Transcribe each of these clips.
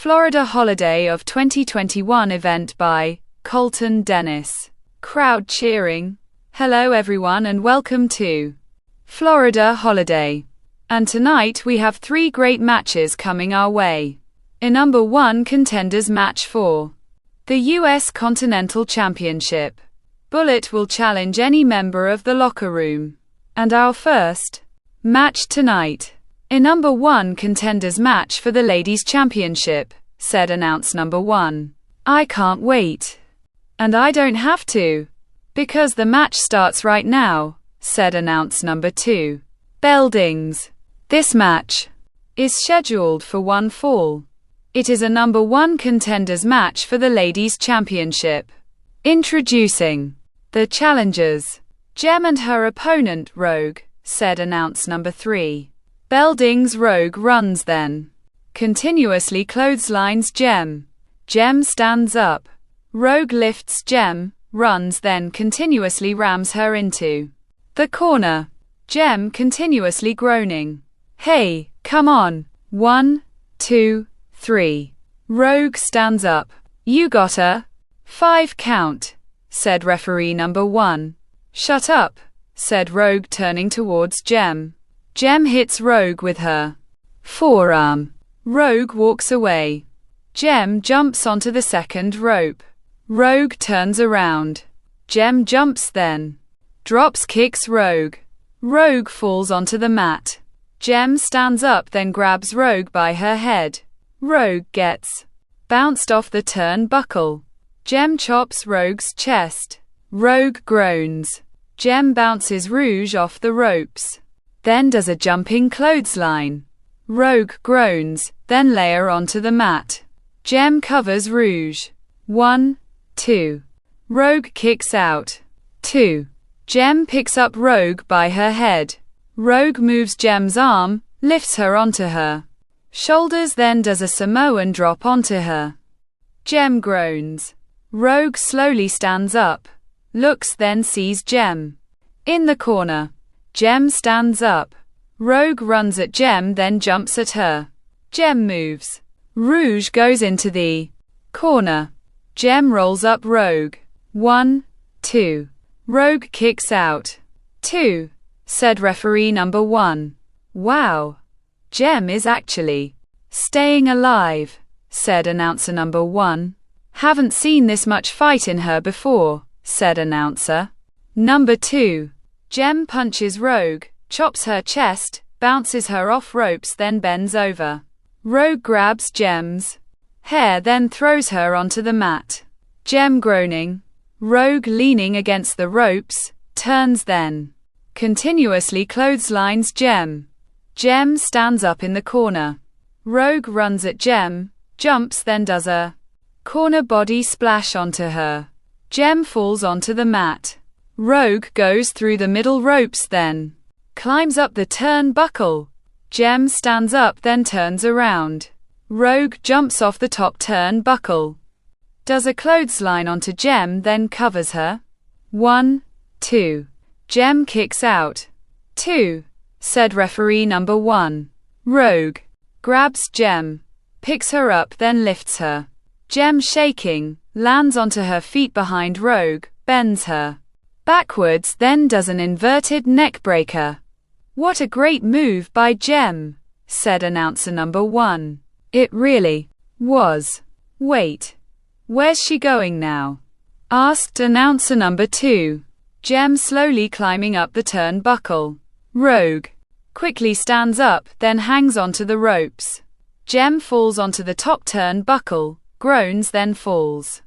Florida Holiday of 2021 event by Colton Dennis. Crowd cheering. Hello everyone and welcome to Florida Holiday. And tonight we have 3 great matches coming our way. In number 1 contenders match for the U.S. Continental Championship. Bullet will challenge any member of the locker room. And our first match tonight. In number 1 contenders match for the Ladies Championship, said announce number 1. I can't wait. And I don't have to. Because the match starts right now, said announce number 2. Beldings. This match is scheduled for 1 fall. It is a number 1 contenders match for the Ladies Championship. Introducing the challengers, Gem and her opponent, Rogue, said announce number 3. Beldings. Rogue runs then continuously clotheslines Gem. Gem stands up. Rogue lifts Gem, runs then continuously rams her into the corner. Gem continuously groaning. Hey, come on. 1, 2, 3. Rogue stands up. You got her. 5 count, said referee number 1. Shut up, said Rogue turning towards Gem. Gem hits Rogue with her forearm. Rogue walks away. Gem jumps onto the second rope. Rogue turns around. Gem jumps then drops kicks Rogue. Rogue falls onto the mat. Gem stands up then grabs Rogue by her head. Rogue gets bounced off the turnbuckle. Gem chops Rogue's chest. Rogue groans. Gem bounces Rouge off the ropes. Then does a jumping clothesline. Rogue groans, then lay her onto the mat. Gem covers Rouge. 1, 2. Rogue kicks out. 2. Gem picks up Rogue by her head. Rogue moves Gem's arm, lifts her onto her shoulders then does a Samoan drop onto her. Gem groans. Rogue slowly stands up. Looks then sees Gem in the corner. Gem stands up. Rogue runs at Gem then jumps at her. Gem moves. Rouge goes into the corner. Gem rolls up Rogue. 1, 2. Rogue kicks out. 2, said referee number 1. Wow. Gem is actually staying alive, said announcer number 1. Haven't seen this much fight in her before, said announcer number 2. Gem punches Rogue, chops her chest, bounces her off ropes then bends over. Rogue grabs Gem's hair then throws her onto the mat. Gem groaning. Rogue leaning against the ropes, turns then continuously clotheslines Gem. Gem stands up in the corner. Rogue runs at Gem, jumps then does a corner body splash onto her. Gem falls onto the mat. Rogue goes through the middle ropes then climbs up the turnbuckle. Gem stands up then turns around. Rogue jumps off the top turnbuckle. Does a clothesline onto Gem then covers her. 1, 2. Gem kicks out. 2, said referee number 1. Rogue grabs Gem, picks her up then lifts her. Gem shaking, lands onto her feet behind Rogue, bends her backwards then does an inverted neck breaker. What a great move by Gem, said announcer number 1. It really was. Wait. Where's she going now? Asked announcer number 2. Gem slowly climbing up the turnbuckle. Rogue quickly stands up then hangs onto the ropes. Gem falls onto the top turnbuckle, groans then falls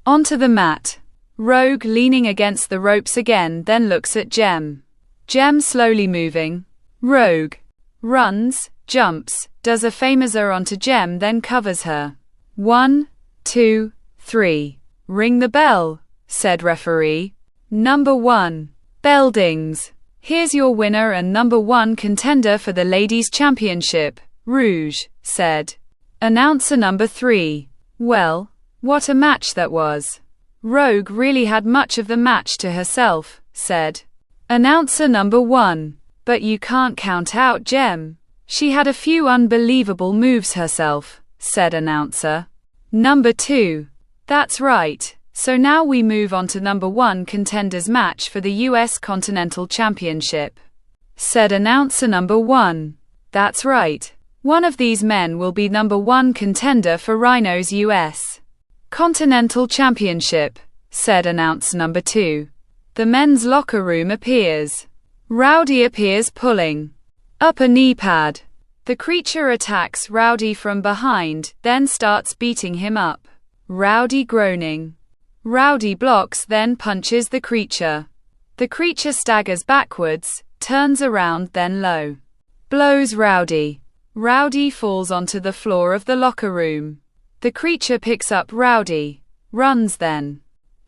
onto the mat. Rogue leaning against the ropes again then looks at Gem. Gem slowly moving. Rogue runs, jumps, does a famouser onto Gem then covers her. 1, 2, 3. Ring the bell, said referee number 1. Beldings. Here's your winner and number 1 contender for the Ladies Championship, Rouge, said announcer number 3. Well, what a match that was. Rogue really had much of the match to herself, said announcer number 1. But you can't count out Gem. She had a few unbelievable moves herself, said announcer. Number 2. That's right. So now we move on to number 1 contenders match for the US Continental Championship, said announcer number 1. That's right. One of these men will be number 1 contender for Rhino's US Continental Championship, said announcer number 2. The men's locker room appears. Rowdy appears pulling up a knee pad. The creature attacks Rowdy from behind, then starts beating him up. Rowdy groaning. Rowdy blocks, then punches the creature. The creature staggers backwards, turns around, then low blows Rowdy. Rowdy falls onto the floor of the locker room. The creature picks up Rowdy, runs, then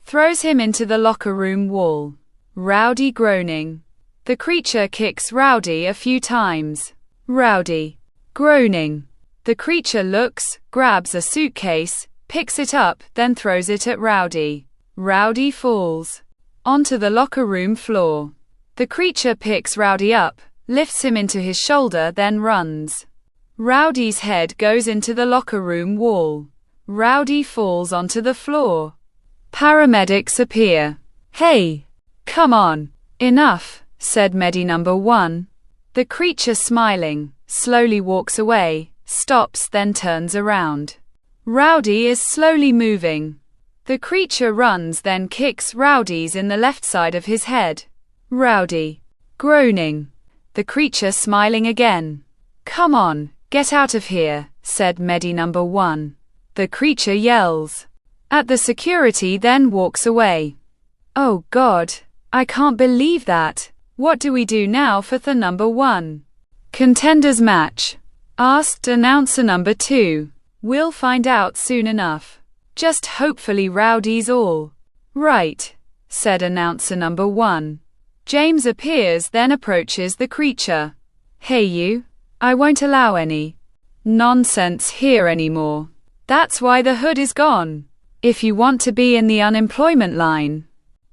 throws him into the locker room wall. Rowdy groaning. The creature kicks Rowdy a few times. Rowdy groaning. The creature looks, grabs a suitcase, picks it up, then throws it at Rowdy. Rowdy falls onto the locker room floor. The creature picks Rowdy up, lifts him into his shoulder, then runs. Rowdy's head goes into the locker room wall. Rowdy falls onto the floor. Paramedics appear. Hey, come on, enough, said Medi number 1. The creature, smiling, slowly walks away, stops, then turns around. Rowdy is slowly moving. The creature runs, then kicks Rowdy's in the left side of his head. Rowdy groaning. The creature, smiling again. Come on, get out of here, said Medi number 1. The creature yells at the security, then walks away. Oh God, I can't believe that. What do we do now for the number 1 contenders match? Asked announcer number 2. We'll find out soon enough. Just hopefully Rowdy's all right, said announcer number 1. James appears, then approaches the creature. Hey you, I won't allow any nonsense here anymore. That's why the hood is gone. If you want to be in the unemployment line,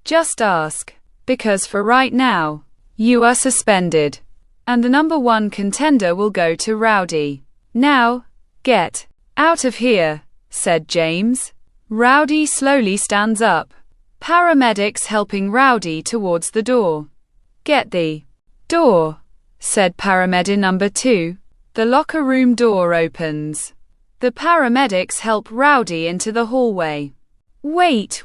just ask, because for right now, you are suspended. And the number 1 contender will go to Rowdy. Now, get out of here, said James. Rowdy slowly stands up. Paramedics helping Rowdy towards the door. Get the door, said paramedic number 2. The locker room door opens. The paramedics help Rowdy into the hallway. Wait.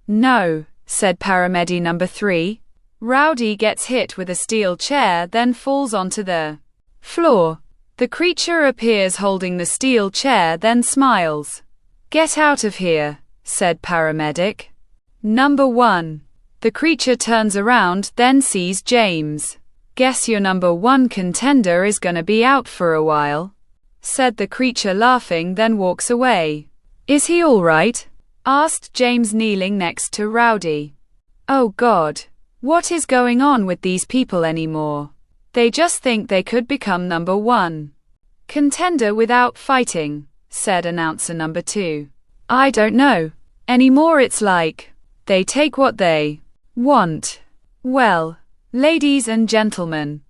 No, said paramedic number 3. Rowdy gets hit with a steel chair, then falls onto the floor. The creature appears holding the steel chair, then smiles. Get out of here, said paramedic number 1. The creature turns around, then sees James. Guess your number 1 contender is gonna be out for a while, said the creature laughing, then walks away. Is he all right? Asked James, kneeling next to Rowdy. Oh God, what is going on with these people anymore? They just think they could become number 1 contender without fighting, said announcer number 2. I don't know. Anymore it's like they take what they want. Well, ladies and gentlemen,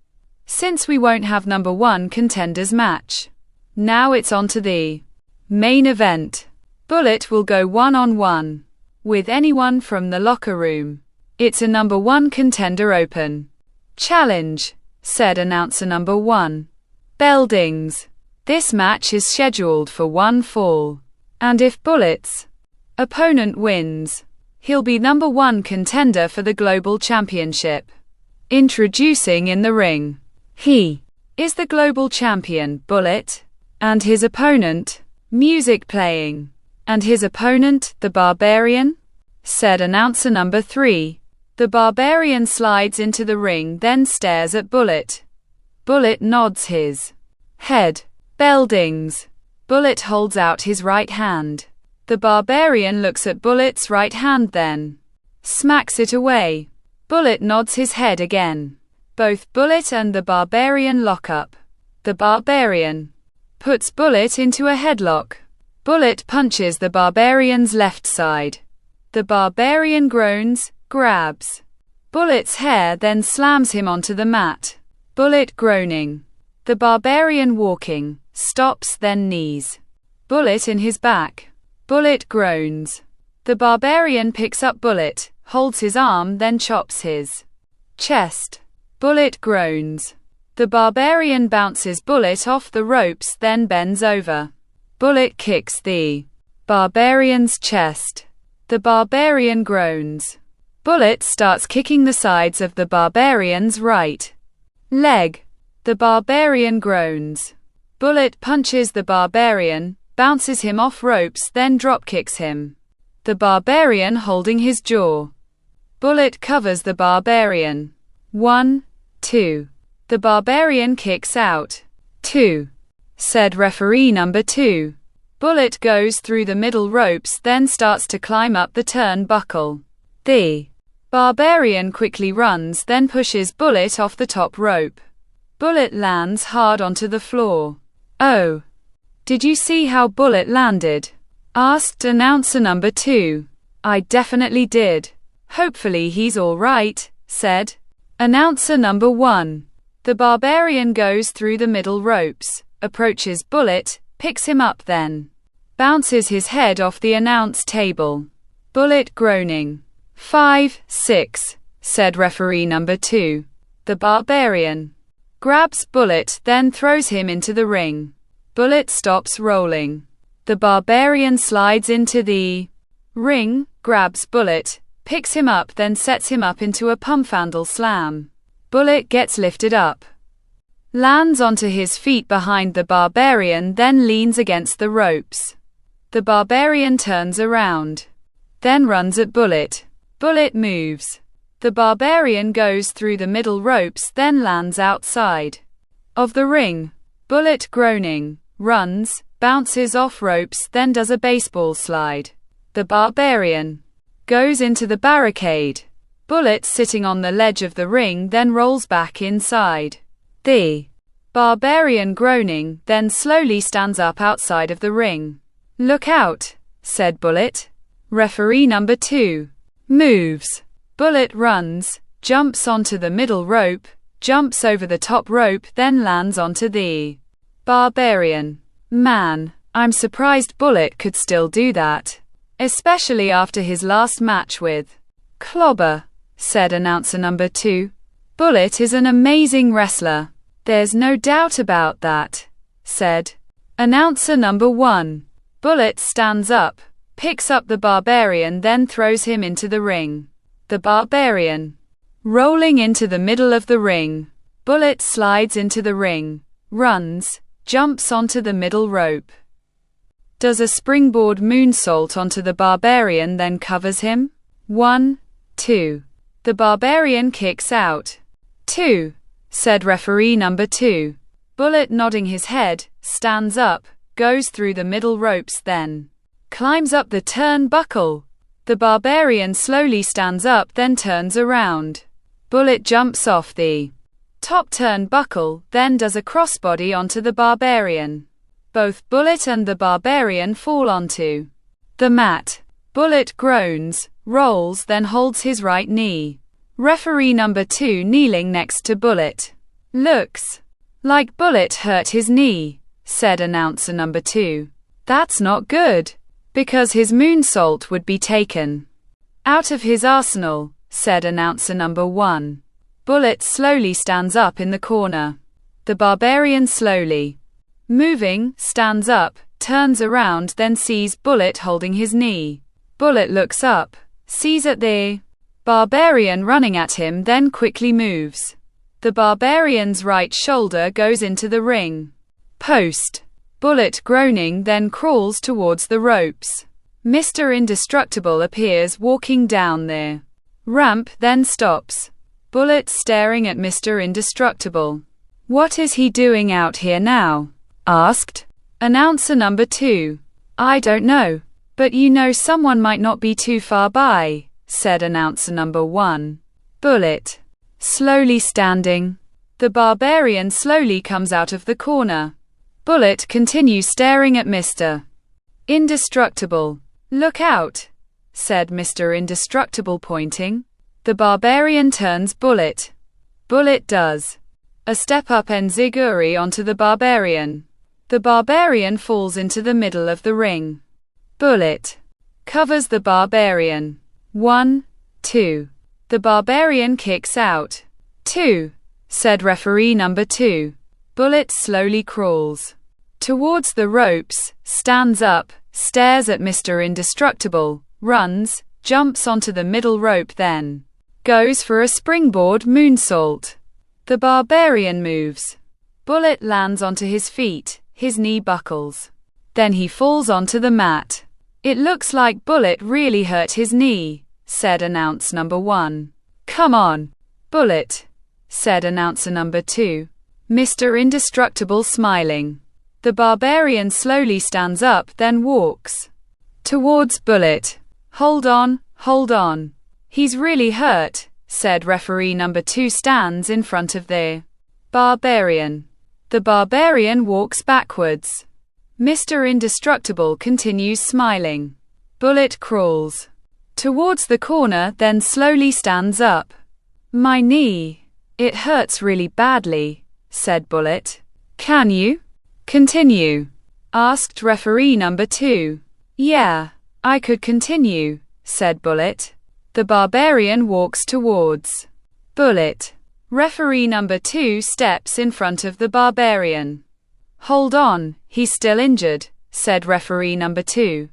since we won't have number 1 contenders match, now it's on to the main event. Bullet will go one-on-one with anyone from the locker room. It's a number 1 contender open challenge, said announcer number 1. Bell dings. This match is scheduled for 1 fall. And if Bullet's opponent wins, he'll be number 1 contender for the global championship. Introducing in the ring. He is the global champion, Bullet, and his opponent, music playing. And his opponent, the Barbarian, said announcer number 3. The Barbarian slides into the ring, then stares at Bullet. Bullet nods his head. Bell dings. Bullet holds out his right hand. The Barbarian looks at Bullet's right hand, then smacks it away. Bullet nods his head again. Both Bullet and the Barbarian lock up. The Barbarian puts Bullet into a headlock. Bullet punches the Barbarian's left side. The Barbarian groans, grabs Bullet's hair, then slams him onto the mat. Bullet groaning. The Barbarian walking, stops, then knees. Bullet in his back. Bullet groans. The barbarian picks up Bullet, holds his arm, then chops his chest. Bullet groans. The barbarian bounces Bullet off the ropes, then bends over. Bullet kicks the barbarian's chest. The barbarian groans. Bullet starts kicking the sides of the barbarian's right leg. The barbarian groans. Bullet punches the barbarian, bounces him off ropes, then dropkicks him. The barbarian holding his jaw. Bullet covers the barbarian. 1, 2. The barbarian kicks out. 2. Said referee number 2. Bullet goes through the middle ropes, then starts to climb up the turnbuckle. The barbarian quickly runs, then pushes Bullet off the top rope. Bullet lands hard onto the floor. Oh. Did you see how Bullet landed? Asked announcer number 2. I definitely did. Hopefully he's all right, said announcer number 1. The barbarian goes through the middle ropes, approaches Bullet, picks him up, then bounces his head off the announce table. Bullet groaning. 5, 6, said referee number 2. The barbarian grabs Bullet, then throws him into the ring. Bullet stops rolling. The barbarian slides into the ring, grabs Bullet, picks him up, then sets him up into a pump-handle slam. Bullet gets lifted up, lands onto his feet behind the barbarian, then leans against the ropes. The barbarian turns around, then runs at Bullet. Bullet moves. The barbarian goes through the middle ropes, then lands outside of the ring. Bullet groaning, runs, bounces off ropes, then does a baseball slide. The barbarian goes into the barricade. Bullet sitting on the ledge of the ring, then rolls back inside. The barbarian groaning, then slowly stands up outside of the ring. Look out, said Bullet. Referee number 2 moves. Bullet runs, jumps onto the middle rope, jumps over the top rope, then lands onto the barbarian. Man, I'm surprised Bullet could still do that. Especially after his last match with Clobber, said announcer number 2. Bullet is an amazing wrestler. There's no doubt about that, said announcer number 1. Bullet stands up, picks up the barbarian, then throws him into the ring. The barbarian rolling into the middle of the ring. Bullet slides into the ring, runs, jumps onto the middle rope, does a springboard moonsault onto the barbarian, then covers him. 1, 2. The barbarian kicks out. 2. Said referee number 2. Bullet nodding his head, stands up, goes through the middle ropes, then climbs up the turnbuckle. The barbarian slowly stands up, then turns around. Bullet jumps off the top turnbuckle, then does a crossbody onto the barbarian. Both Bullet and the barbarian fall onto the mat. Bullet groans, rolls, then holds his right knee. Referee number 2 kneeling next to Bullet. Looks like Bullet hurt his knee, said announcer number 2. That's not good, because his moonsault would be taken out of his arsenal, said announcer number 1. Bullet slowly stands up in the corner. The barbarian slowly moving, stands up, turns around, then sees Bullet holding his knee. Bullet looks up, sees at the barbarian running at him, then quickly moves. The barbarian's right shoulder goes into the ring post. Bullet groaning, then crawls towards the ropes. Mr. Indestructible appears walking down the ramp, then stops. Bullet staring at Mr. Indestructible. What is he doing out here now? Asked announcer number 2. I don't know, but you know someone might not be too far by, said announcer number 1. Bullet slowly standing. The barbarian slowly comes out of the corner. Bullet continues staring at Mr. Indestructible. Look out, said Mr. Indestructible, pointing. The barbarian turns Bullet. Bullet does a step up enziguri onto the barbarian. The barbarian falls into the middle of the ring. Bullet covers the barbarian. 1, 2. The barbarian kicks out. 2, said referee number 2. Bullet slowly crawls towards the ropes, stands up, stares at Mr. Indestructible, runs, jumps onto the middle rope, then goes for a springboard moonsault. The barbarian moves. Bullet lands onto his feet, his knee buckles. Then he falls onto the mat. It looks like Bullet really hurt his knee, said announcer number 1. Come on, Bullet, said announcer number 2. Mr. Indestructible smiling. The barbarian slowly stands up, then walks towards Bullet. Hold on, hold on. He's really hurt, said referee number 2. Stands in front of the barbarian. The barbarian walks backwards. Mr. Indestructible continues smiling. Bullet crawls towards the corner, then slowly stands up. My knee. It hurts really badly, said Bullet. Can you continue? Asked referee number 2. Yeah, I could continue, said Bullet. The barbarian walks towards Bullet. Referee number 2 steps in front of the barbarian. Hold on, he's still injured, said referee number 2.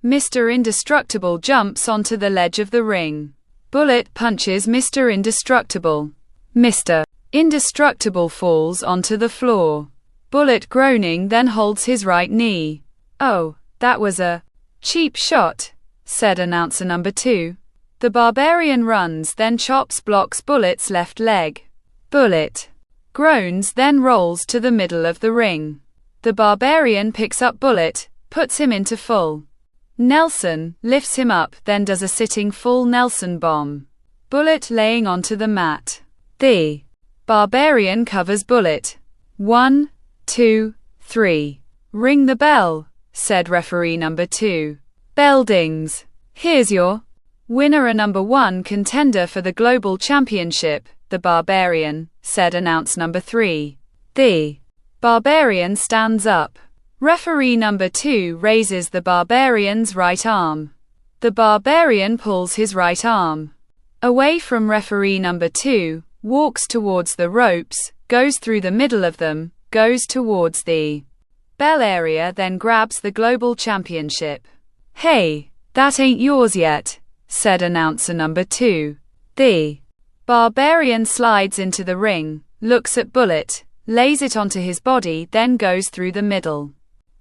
Mr. Indestructible jumps onto the ledge of the ring. Bullet punches Mr. Indestructible. Mr. Indestructible falls onto the floor. Bullet groaning then holds his right knee. Oh, that was a cheap shot, said announcer number 2. The barbarian runs, then blocks Bullet's left leg. Bullet groans, then rolls to the middle of the ring. The barbarian picks up Bullet, puts him into full Nelson, lifts him up, then does a sitting full Nelson bomb. Bullet laying onto the mat. The barbarian covers Bullet. 1, 2, 3. Ring the bell, said referee number 2. Bell dings. Here's your winner, a number 1 contender for the global championship, the barbarian, said announcer number 3. The barbarian stands up. Referee number 2 raises the barbarian's right arm. The barbarian pulls his right arm away from referee number 2, walks towards the ropes, goes through the middle of them, goes towards the bell area, then grabs the global championship. Hey, that ain't yours yet, said announcer number 2. The barbarian slides into the ring, looks at Bullet, lays it onto his body, then goes through the middle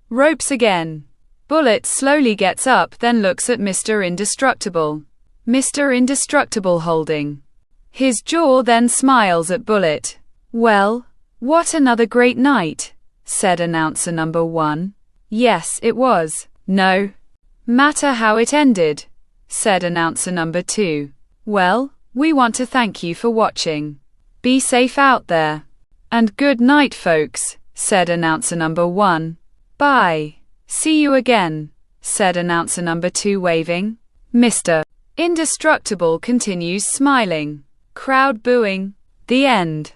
ropes again. Bullet slowly gets up, then looks at Mr. Indestructible. Mr. Indestructible holding his jaw, then smiles at Bullet. Well, what another great night, said announcer number 1. Yes, it was. No matter how it ended, said announcer number 2. Well, we want to thank you for watching. Be safe out there. And good night, folks, said announcer number 1. Bye. See you again, said announcer number 2 waving. Mr. Indestructible continues smiling. Crowd booing. The end.